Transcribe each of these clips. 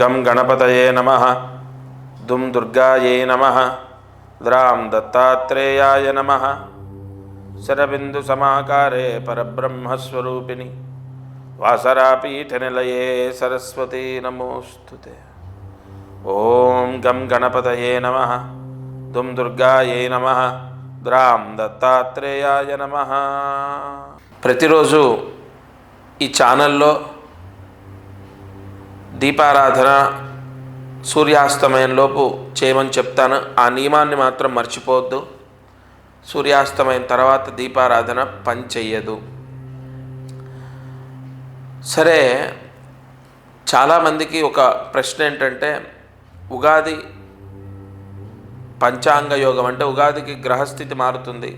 గం గణపతయే నమః దుం దుర్గాయై నమః ద్రాం దత్తాత్రేయాయ నమః శరబిందు సమాకారే పరబ్రహ్మస్వరూపిణి వాసరాపీఠనిలయే సరస్వతీ నమోస్తుతే. ఓం గం గణపతయే నమః దుం దుర్గాయై నమః ద్రాం దత్తాత్రేయాయ నమః. ప్రతిరోజు ఈ ఛానల్లో దీపారాధన సూర్యాస్తమయంలోపు చేయమని చెప్తాను. ఆ నియమాన్ని మాత్రం మర్చిపోవద్దు. సూర్యాస్తమయం తర్వాత దీపారాధన పని చెయ్యదు. సరే, చాలామందికి ఒక ప్రశ్న ఏంటంటే, ఉగాది పంచాంగ యోగం అంటే ఉగాదికి గ్రహస్థితి మారుతుంది,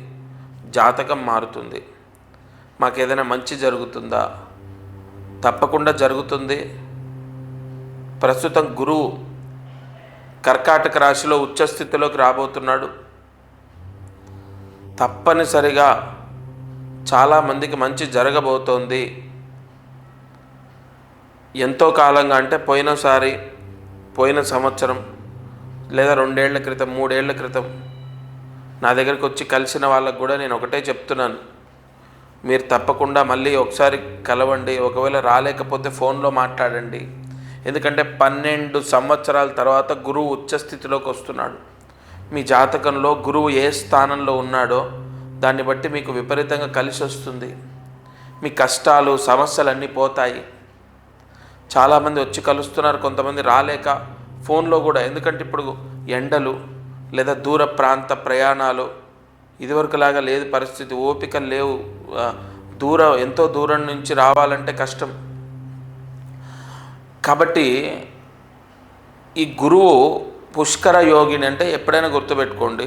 జాతకం మారుతుంది, మాకు ఏదైనా మంచి జరుగుతుందా? తప్పకుండా జరుగుతుంది. ప్రస్తుతం గురువు కర్కాటక రాశిలో ఉచ్చస్థితిలోకి రాబోతున్నాడు. తప్పనిసరిగా చాలామందికి మంచి జరగబోతోంది. ఎంతో కాలంగా అంటే పోయిన సంవత్సరం లేదా 2 ఏళ్ల క్రితం 3 ఏళ్ల క్రితం నా దగ్గరికి వచ్చి కలిసిన వాళ్ళకు కూడా నేను ఒకటే చెప్తున్నాను, మీరు తప్పకుండా మళ్ళీ ఒకసారి కలవండి. ఒకవేళ రాలేకపోతే ఫోన్లో మాట్లాడండి. ఎందుకంటే 12 సంవత్సరాల తర్వాత గురువు ఉచ్చస్థితిలోకి వస్తున్నాడు. మీ జాతకంలో గురువు ఏ స్థానంలో ఉన్నాడో దాన్ని బట్టి మీకు విపరీతంగా కలిసి వస్తుంది. మీ కష్టాలు సమస్యలన్నీ పోతాయి. చాలామంది వచ్చి కలుస్తున్నారు, కొంతమంది రాలేక ఫోన్లో కూడా. ఎందుకంటే ఇప్పుడు ఎండలు లేదా దూర ప్రాంత ప్రయాణాలు ఇదివరకులాగా లేదు పరిస్థితి. ఓపికలు లేవు. ఎంతో దూరం నుంచి రావాలంటే కష్టం. కాబట్టి ఈ గురువు పుష్కర యోగిని అంటే ఎప్పుడైనా గుర్తుపెట్టుకోండి,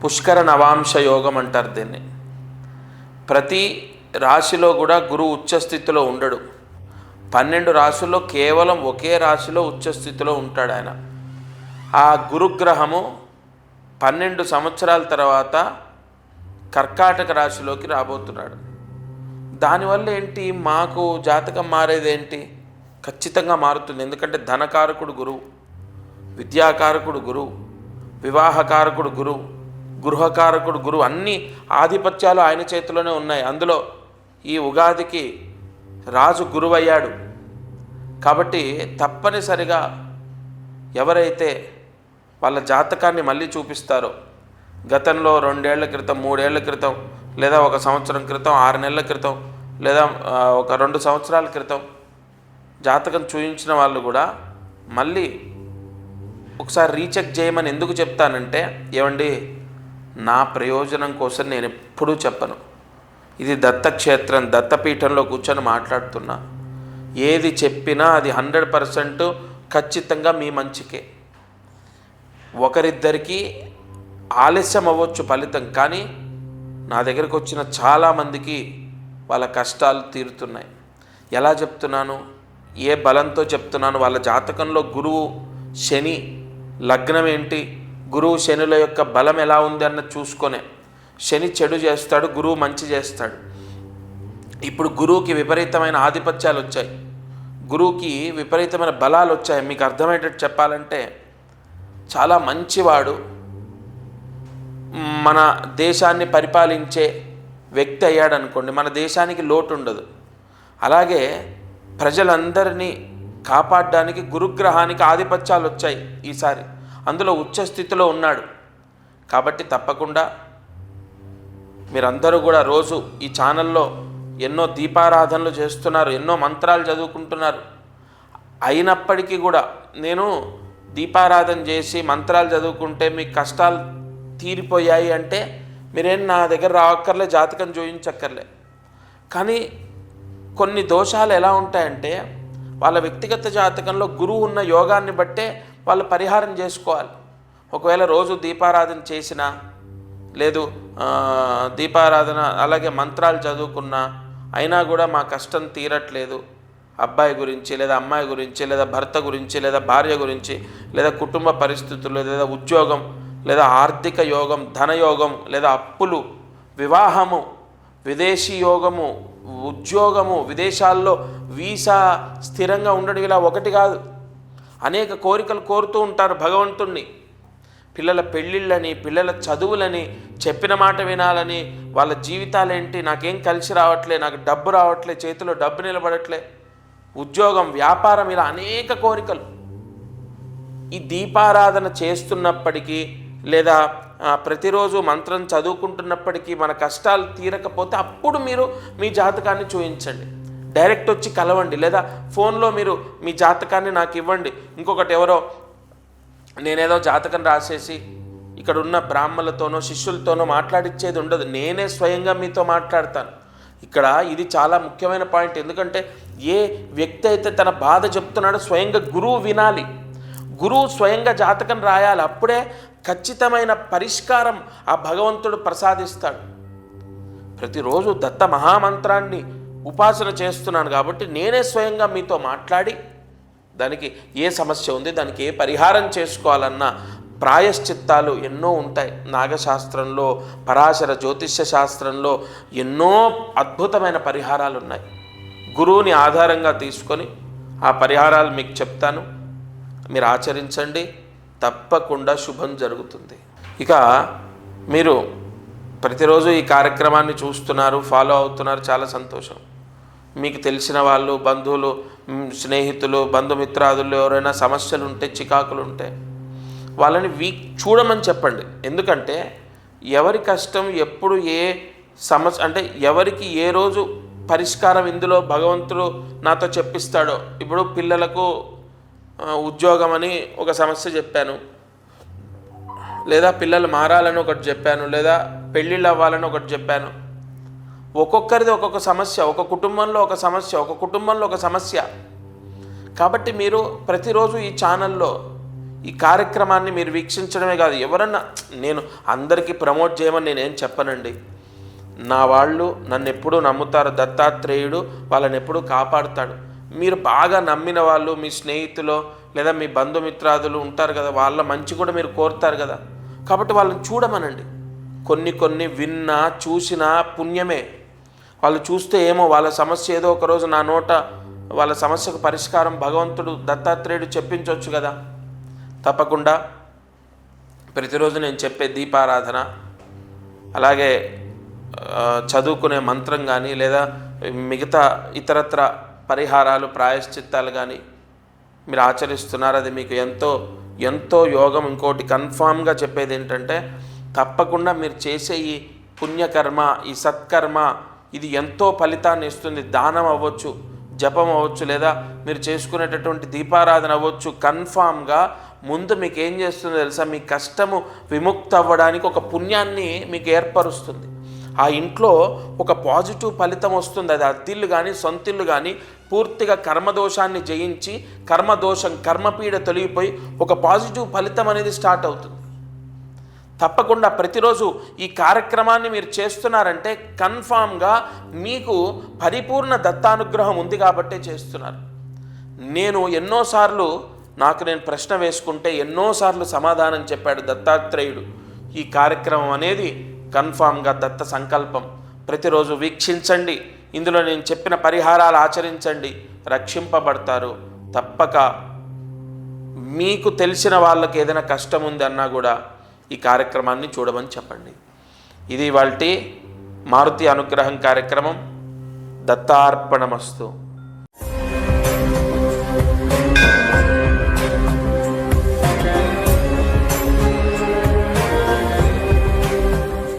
పుష్కర నవాంశ యోగం అంటారు దీన్ని. ప్రతి రాశిలో కూడా గురువు ఉచ్చస్థితిలో ఉండడు. 12 రాశుల్లో కేవలం ఒకే రాశిలో ఉచ్చస్థితిలో ఉంటాడు ఆయన. ఆ గురుగ్రహము 12 సంవత్సరాల తర్వాత కర్కాటక రాశిలోకి రాబోతున్నాడు. దానివల్ల ఏంటి, మాకు జాతకం మారేదేంటి? ఖచ్చితంగా మారుతుంది. ఎందుకంటే ధనకారకుడు గురువు, విద్యాకారకుడు గురువు, వివాహకారకుడు గురువు, గృహకారకుడు గురువు. అన్ని ఆధిపత్యాలు ఆయన చేతిలోనే ఉన్నాయి. అందులో ఈ ఉగాదికి రాజు గురువయ్యాడు. కాబట్టి తప్పనిసరిగా ఎవరైతే వాళ్ళ జాతకాన్ని మళ్ళీ చూపిస్తారో, గతంలో 2 ఏళ్ల క్రితం 3 ఏళ్ల క్రితం లేదా 1 సంవత్సరం క్రితం 6 నెలల క్రితం లేదా ఒక 2 సంవత్సరాల క్రితం జాతకం చూయించిన వాళ్ళు కూడా మళ్ళీ ఒకసారి రీచెక్ చేయమని ఎందుకు చెప్తానంటే, ఏమండి, నా ప్రయోజనం కోసం నేను ఎప్పుడూ చెప్పను. ఇది దత్తక్షేత్రం, దత్తపీఠంలో కూర్చొని మాట్లాడుతున్నా. ఏది చెప్పినా అది 100% ఖచ్చితంగా మీ మంచికే. ఒకరిద్దరికి ఆలస్యం అవ్వచ్చు ఫలితం, కానీ నా దగ్గరకు వచ్చిన చాలామందికి వాళ్ళ కష్టాలు తీరుతున్నాయి. ఎలా చెప్తున్నాను, ఏ బలంతో చెప్తున్నాను? వాళ్ళ జాతకంలో గురువు శని లగ్నం ఏంటి, గురువు శనుల యొక్క బలం ఎలా ఉంది అన్నది చూసుకొనే. శని చెడు చేస్తాడు, గురువు మంచి చేస్తాడు. ఇప్పుడు గురువుకి విపరీతమైన ఆధిపత్యాలు వచ్చాయి, గురువుకి విపరీతమైన బలాలు వచ్చాయి. మీకు అర్థమయ్యేటట్టు చెప్పాలంటే, చాలా మంచివాడు, మన దేశాన్ని పరిపాలించే వ్యక్తి అయ్యాడు అనుకోండి, మన దేశానికి లోటు ఉండదు. అలాగే ప్రజలందరినీ కాపాడడానికి గురుగ్రహానికి ఆధిపత్యాలు వచ్చాయి ఈసారి. అందులో ఉచ్చస్థితిలో ఉన్నాడు. కాబట్టి తప్పకుండా మీరందరూ కూడా రోజు ఈ ఛానల్లో ఎన్నో దీపారాధనలు చేస్తున్నారు, ఎన్నో మంత్రాలు చదువుకుంటున్నారు. అయినప్పటికీ కూడా నేను దీపారాధన చేసి మంత్రాలు చదువుకుంటే మీ కష్టాలు తీరిపోయాయి అంటే మీరేం నా దగ్గర రావక్కర్లే, జాతకం చూయించక్కర్లే. కానీ కొన్ని దోషాలు ఎలా ఉంటాయంటే, వాళ్ళ వ్యక్తిగత జాతకంలో గురువు ఉన్న యోగాన్ని బట్టే వాళ్ళు పరిహారం చేసుకోవాలి. ఒకవేళ రోజు దీపారాధన చేసినా, లేదు దీపారాధన అలాగే మంత్రాలు చదువుకున్నా, అయినా కూడా మా కష్టం తీరట్లేదు, అబ్బాయి గురించి లేదా అమ్మాయి గురించి లేదా భర్త గురించి లేదా భార్య గురించి లేదా కుటుంబ పరిస్థితులు లేదా ఉద్యోగం లేదా ఆర్థిక యోగం, ధనయోగం లేదా అప్పులు, వివాహము, విదేశీ యోగము, ఉద్యోగము, విదేశాల్లో వీసా స్థిరంగా ఉండడం, ఇలా ఒకటి కాదు అనేక కోరికలు కోరుతూ ఉంటారు భగవంతుణ్ణి. పిల్లల పెళ్ళిళ్ళని, పిల్లల చదువులని, చెప్పిన మాట వినాలని, వాళ్ళ జీవితాలేంటి, నాకేం కలిసి రావట్లే, నాకు డబ్బు రావట్లే, చేతిలో డబ్బు నిలబడట్లే, ఉద్యోగం, వ్యాపారం, ఇలా అనేక కోరికలు. ఈ దీపారాధన చేస్తున్నప్పటికీ లేదా ప్రతిరోజు మంత్రం చదువుకుంటున్నప్పటికీ మన కష్టాలు తీరకపోతే అప్పుడు మీరు మీ జాతకాన్ని చూపించండి. డైరెక్ట్ వచ్చి కలవండి, లేదా ఫోన్లో మీరు మీ జాతకాన్ని నాకు ఇవ్వండి. ఇంకొకటి, ఎవరో నేనేదో జాతకం రాసేసి ఇక్కడ ఉన్న బ్రాహ్మణులతోనో శిష్యులతోనో మాట్లాడిచ్చేది ఉండదు. నేనే స్వయంగా మీతో మాట్లాడతాను. ఇక్కడ ఇది చాలా ముఖ్యమైన పాయింట్. ఎందుకంటే ఏ వ్యక్తి అయితే తన బాధ చెప్తున్నాడో స్వయంగా గురువు వినాలి, గురువు స్వయంగా జాతకం రాయాలి. అప్పుడే ఖచ్చితమైన పరిష్కారం ఆ భగవంతుడు ప్రసాదిస్తాడు. ప్రతిరోజు దత్త మహామంత్రాన్ని ఉపాసన చేస్తున్నాను కాబట్టి నేనే స్వయంగా మీతో మాట్లాడి దానికి ఏ సమస్య ఉంది, దానికి ఏ పరిహారం చేసుకోవాలన్న ప్రాయశ్చిత్తాలు ఎన్నో ఉంటాయి. నాగశాస్త్రంలో, పరాశర జ్యోతిష్య శాస్త్రంలో ఎన్నో అద్భుతమైన పరిహారాలు ఉన్నాయి. గురువుని ఆధారంగా తీసుకొని ఆ పరిహారాలు మీకు చెప్తాను, మీరు ఆచరించండి, తప్పకుండా శుభం జరుగుతుంది. ఇక మీరు ప్రతిరోజు ఈ కార్యక్రమాన్ని చూస్తున్నారు, ఫాలో అవుతున్నారు, చాలా సంతోషం. మీకు తెలిసిన వాళ్ళు, బంధువులు, స్నేహితులు, బంధుమిత్రాదులు ఎవరైనా సమస్యలు ఉంటే, చికాకులు ఉంటే వాళ్ళని చూడమని చెప్పండి. ఎందుకంటే ఎవరి కష్టం ఎప్పుడు ఏ సమస్య అంటే ఎవరికి ఏ రోజు పరిష్కారం ఇందులో భగవంతుడు నాతో చెప్పిస్తాడో. ఇప్పుడు పిల్లలకు ఉద్యోగం అని ఒక సమస్య చెప్పాను, లేదా పిల్లలు మారాలని ఒకటి చెప్పాను, లేదా పెళ్ళిళ్ళు అవ్వాలని ఒకటి చెప్పాను. ఒక్కొక్కరిది ఒక్కొక్క సమస్య, ఒక కుటుంబంలో ఒక సమస్య, ఒక కుటుంబంలో ఒక సమస్య. కాబట్టి మీరు ప్రతిరోజు ఈ ఛానల్లో ఈ కార్యక్రమాన్ని మీరు వీక్షించడమే కాదు, ఎవరన్నా, నేను అందరికీ ప్రమోట్ చేయమని నేనేం చెప్పనండి. నా వాళ్ళు నన్ను ఎప్పుడూ నమ్ముతారు, దత్తాత్రేయుడు వాళ్ళని ఎప్పుడూ కాపాడుతాడు. మీరు బాగా నమ్మిన వాళ్ళు, మీ స్నేహితులు లేదా మీ బంధుమిత్రాదులు ఉంటారు కదా, వాళ్ళ మంచి కూడా మీరు కోరుతారు కదా. కాబట్టి వాళ్ళని చూడమనండి. కొన్ని విన్నా చూసినా పుణ్యమే. వాళ్ళు చూస్తే ఏమో వాళ్ళ సమస్య ఏదో ఒకరోజు నా నోట వాళ్ళ సమస్యకు పరిష్కారం భగవంతుడు దత్తాత్రేయుడు చెప్పించవచ్చు కదా. తప్పకుండా ప్రతిరోజు నేను చెప్పే దీపారాధన, అలాగే చదువుకునే మంత్రం కానీ, లేదా మిగతా ఇతరత్ర పరిహారాలు, ప్రాయశ్చిత్తాలు కానీ మీరు ఆచరిస్తున్నారు. అది మీకు ఎంతో ఎంతో యోగం. ఇంకోటి కన్ఫామ్గా చెప్పేది ఏంటంటే, తప్పకుండా మీరు చేసే ఈ పుణ్యకర్మ, ఈ సత్కర్మ, ఇది ఎంతో ఫలితాన్ని ఇస్తుంది. దానం అవ్వచ్చు, జపం అవ్వచ్చు, లేదా మీరు చేసుకునేటటువంటి దీపారాధన అవ్వచ్చు. కన్ఫామ్గా ముందు మీకు ఏం చేస్తుందో తెలుసా, మీ కష్టము విముక్తి అవ్వడానికి ఒక పుణ్యాన్ని మీకు ఏర్పరుస్తుంది. ఆ ఇంట్లో ఒక పాజిటివ్ ఫలితం వస్తుంది. అది అద్దిల్లు కానీ సొంతిల్లు కానీ పూర్తిగా కర్మదోషాన్ని జయించి, కర్మదోషం, కర్మపీడ తొలగిపోయి ఒక పాజిటివ్ ఫలితం అనేది స్టార్ట్ అవుతుంది. తప్పకుండా ప్రతిరోజు ఈ కార్యక్రమాన్ని మీరు చేస్తున్నారంటే కన్ఫామ్గా మీకు పరిపూర్ణ దత్తానుగ్రహం ఉంది కాబట్టే చేస్తున్నారు. నేను ఎన్నోసార్లు నేను ప్రశ్న వేసుకుంటే ఎన్నోసార్లు సమాధానం చెప్పాడు దత్తాత్రేయుడు. ఈ కార్యక్రమం అనేది కన్ఫామ్గా దత్త సంకల్పం. ప్రతిరోజు వీక్షించండి, ఇందులో నేను చెప్పిన పరిహారాలు ఆచరించండి, రక్షింపబడతారు. తప్పక మీకు తెలిసిన వాళ్ళకి ఏదైనా కష్టం ఉంది అన్నా కూడా ఈ కార్యక్రమాన్ని చూడమని చెప్పండి. ఇది ఇవాల్టి మారుతి అనుగ్రహం కార్యక్రమం. దత్తార్పణమస్తు.